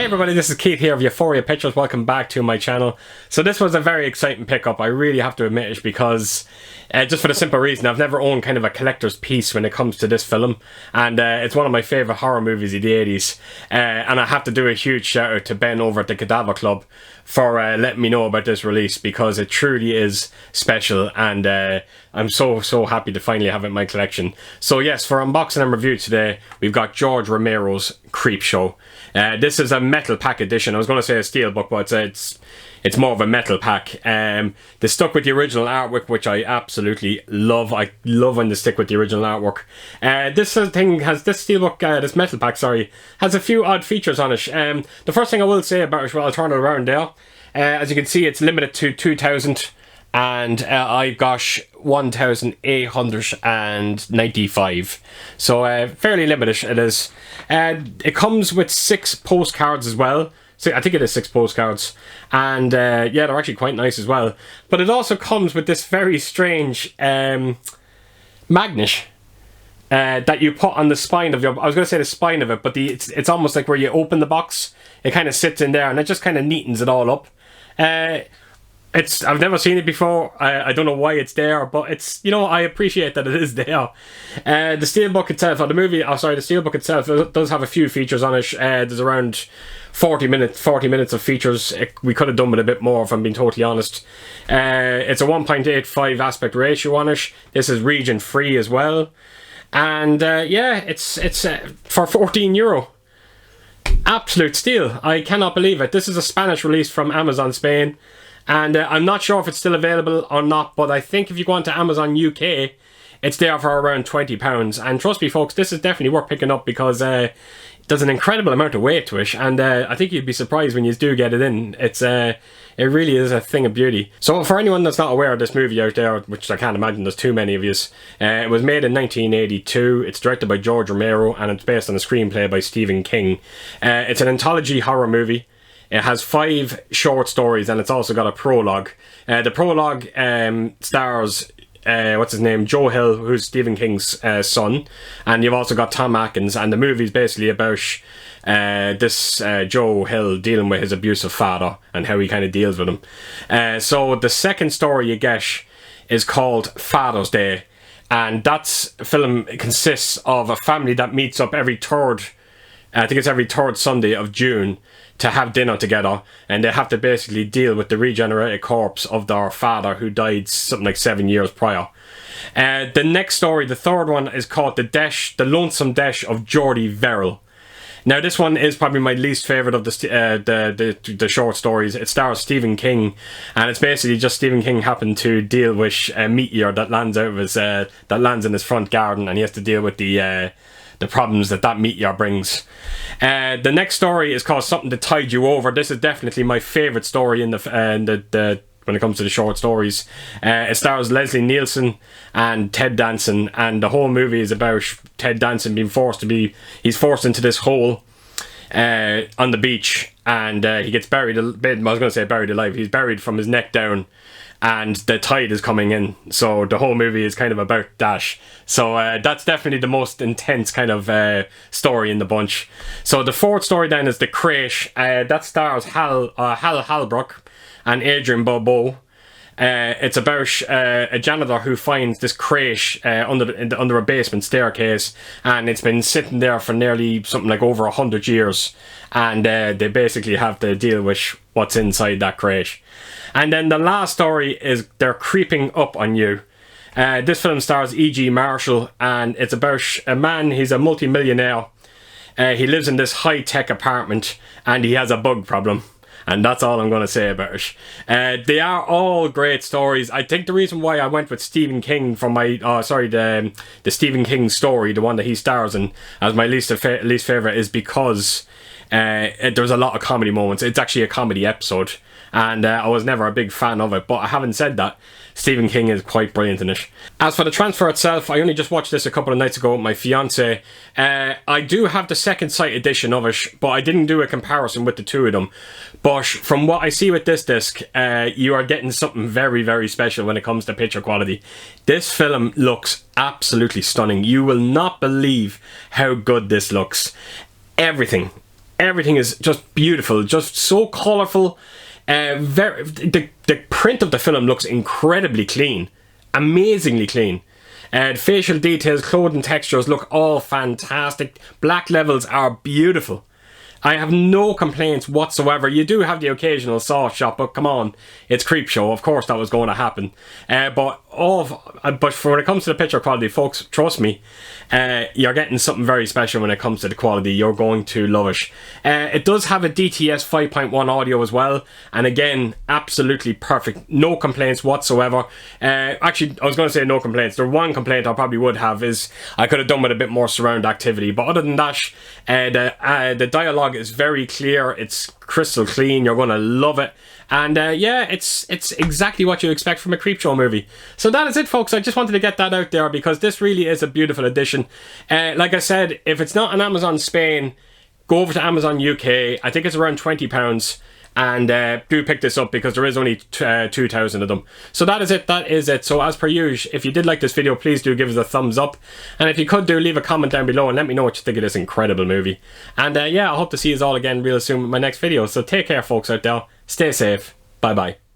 Everybody, this is Keith here of Euphoria Pictures. Welcome back to my channel. So this was a very exciting pickup, I really have to admit it, because just for the simple reason I've never owned kind of a collector's piece when it comes to this film, and it's one of my favourite horror movies of the 80s, and I have to do a huge shout out to Ben over at the Cadaver Club for letting me know about this release, because it truly is special, and I'm so happy to finally have it in my collection. So yes, for unboxing and review today, we've got George Romero's Creepshow. This is a metal pack edition. I was going to say a steelbook, but it's more of a metal pack. They stuck with the original artwork, which I absolutely love. I love when they stick with the original artwork. This steelbook, this metal pack, sorry, has a few odd features on it. The first thing I will say about it, well, I'll turn it around there. As you can see, it's limited to 2,000, and I've got 1,895. So fairly limited it is. It comes with 6 postcards as well. So I think it is 6 postcards, and yeah, they're actually quite nice as well. But it also comes with this very strange magnet that you put on the spine of your... I was going to say the spine of it, but it's almost like where you open the box. It kind of sits in there, and it just kind of neatens it all up. I've never seen it before. I don't know why it's there, but it's, you know, I appreciate that it is there. The steelbook itself, or the steelbook itself does have a few features on it. There's around 40 minutes of features. We could have done with a bit more, if I'm being totally honest. It's a 1.85 aspect ratio on it. This is region free as well, and yeah, it's for €14. Absolute steal. I cannot believe it. This is a Spanish release from Amazon Spain, and I'm not sure if it's still available or not, but I think if you go onto Amazon UK, it's there for around £20. And trust me folks, this is definitely worth picking up, because there's an incredible amount of weight to it, and I think you'd be surprised when you do get it in. It really is a thing of beauty. So for anyone that's not aware of this movie out there, which I can't imagine there's too many of you, it was made in 1982, it's directed by George Romero, and it's based on a screenplay by Stephen King. It's an anthology horror movie. It has 5 short stories, and it's also got a prologue. The prologue stars... what's his name? Joe Hill, who's Stephen King's son, and you've also got Tom Atkins, and the movie's basically about this Joe Hill dealing with his abusive father and how he kind of deals with him. So the second story you get is called Father's Day, and that film consists of a family that meets up every third Sunday of June to have dinner together, and they have to basically deal with the regenerated corpse of their father, who died something like 7 years prior. The next story, the third one, is called The Lonesome Dash of Geordie Verrill. Now this one is probably my least favourite of the short stories. It stars Stephen King, and it's basically just Stephen King happened to deal with a meteor that lands in his front garden, and he has to deal with the problems that meteor brings. The next story is called Something to Tide You Over. This is definitely my favourite story when it comes to the short stories. It stars Leslie Nielsen and Ted Danson, and the whole movie is about Ted Danson being forced into this hole on the beach, and he gets buried. I was going to say buried alive. He's buried from his neck down, and the tide is coming in, so the whole movie is kind of about that. So that's definitely the most intense kind of story in the bunch. So the fourth story then is The Crate. That stars Hal Halbrook and Adrian Bobo. It's about a janitor who finds this crate under a basement staircase, and it's been sitting there for nearly something like over 100 years, and they basically have to deal with what's inside that crate. And then the last story is They're Creeping Up on You. This film stars E.G. Marshall, and it's about a man. He's a multi-millionaire. He lives in this high-tech apartment, and he has a bug problem. And that's all I'm going to say about it. They are all great stories. I think the reason why I went with Stephen King for my... the Stephen King story, the one that he stars in, as my least favourite, is because there's a lot of comedy moments. It's actually a comedy episode, and I was never a big fan of it. But having said that, Stephen King is quite brilliant in it. As for the transfer itself, I only just watched this a couple of nights ago with my fiance. I do have the second sight edition of it, but I didn't do a comparison with the two of them. But from what I see with this disc, you are getting something very, very special when it comes to picture quality. This film looks absolutely stunning. You will not believe how good this looks. Everything everything is just beautiful, just so colourful. The print of the film looks incredibly clean, amazingly clean. Facial details, clothing textures look all fantastic. Black levels are beautiful. I have no complaints whatsoever. You do have the occasional soft shot, but come on, it's Creepshow. Of course that was going to happen. But for when it comes to the picture quality, folks, trust me, you're getting something very special when it comes to the quality. You're going to love it. It does have a DTS 5.1 audio as well, and again, absolutely perfect. No complaints whatsoever. Actually, I was going to say no complaints. The one complaint I probably would have is I could have done with a bit more surround activity, but other than that, the dialogue is very clear. It's crystal clean. You're going to love it. And yeah, it's exactly what you expect from a Creepshow movie. So that is it, folks. I just wanted to get that out there because this really is a beautiful addition. Like I said, if it's not on Amazon Spain, go over to Amazon UK. I think it's around £20. And do pick this up because there is only 2,000 of them. So that is it. That is it. So as per usual, if you did like this video, please do give us a thumbs up. And if you could, do leave a comment down below and let me know what you think of this incredible movie. And yeah, I hope to see you all again real soon with my next video. So take care, folks out there. Stay safe. Bye bye.